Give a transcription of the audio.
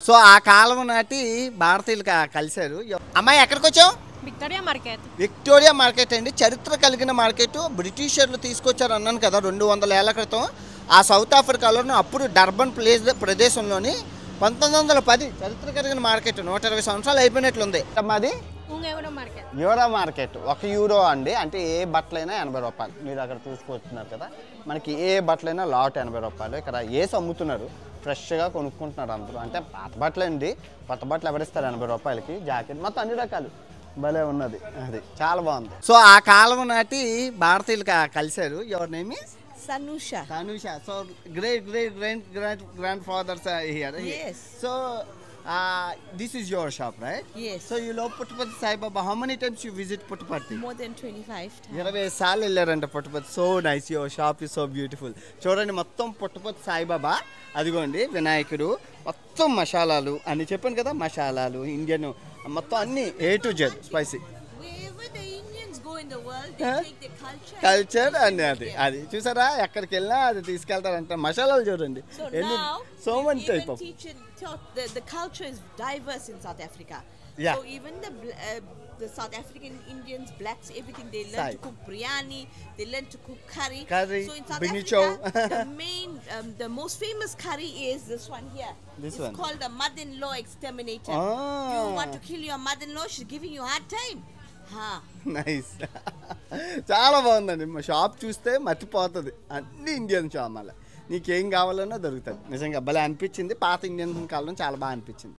So ఆ కాలం నాటి భారతీయులు కలిశారు. అమ్మాయి ఎక్కడికి వచ్చావు? Victoria market. విక్టోరియా మార్కెట్ అండి, చరిత్ర కలిగిన మార్కెట్. బ్రిటిషర్లు తీసుకొచ్చారు అన్నాను కదా 200 ఏళ్ల క్రితం. ఆ సౌత్ ఆఫ్రికాలోని అప్పుడు డర్బన్ ప్రదేశంలోని 1910 చరిత్ర కలిగిన మార్కెట్. 120 సంవత్సరాలు అయిపోయినట్లుంది. మాది యూరో మార్కెట్. €1 అండి, అంటే ఏ బట్టలైనా 80 రూపాయలు. మీరు అక్కడ చూసుకొస్తున్నారు కదా, మనకి ఏ బట్టలైనా లాట్ 80 రూపాయలు. ఇక్కడ ఏసి అమ్ముతున్నారు, ఫ్రెష్గా కొనుక్కుంటున్నారు అందరూ. అంటే పాత బట్టలు అండి, కొత్త బట్టలు ఎవరిస్తారు 80 రూపాయలకి. జాకెట్ మొత్తం అన్ని రకాలు భలే ఉన్నది, అది చాలా బాగుంది. సో ఆ కాలం నాటి భారతీయులు కలిశారు. ఎవరి name is Sanusha. Tanusha. So grandfathers are here. Yes. So this is your shop, right? Yes. So you love Puttaparthi Sai Baba. How many times you visit Puttaparthi? More than 25 times. 20 సార్లు వెళ్ళారంట Puttaparthi. So nice, your shop is so beautiful. చూడండి మొత్తం పుట్టపర్తి సాయిబాబా, అదిగోండి వినాయకుడు, మొత్తం మసాలాలు అని చెప్పాను కదా, మసాలాలు ఇండియన్ మొత్తం అన్ని A to Z spicy Wherever the Indians go in the world, they take their culture అని అది చూసారా, ఎక్కడికి వెళ్ళినా అది తీసుకెళ్తారంట. మసాలాలు చూడండి, So ఎన్ని now, so many even type of. the culture is diverse in South Africa. Yeah. So even the South African Indians, blacks, everything, they learn Sai. to cook biryani, they learn to cook curry. Curry, so in South binichou. Africa, the main, the most famous curry is this one here. This it's one. called the mother-in-law exterminator. Ah. You want to kill your mother-in-law, she's giving you a hard time. Nice. చాలా బాగుందండి. మా shop చూస్తే మర్చిపోతుంది, అన్ని Indian shop. మళ్ళీ నీకేం కావాలన్నా దొరుకుతుంది. నిజంగా భలే అనిపించింది. పాత ఇండియన్ కాలం చాలా బాగా అనిపించింది.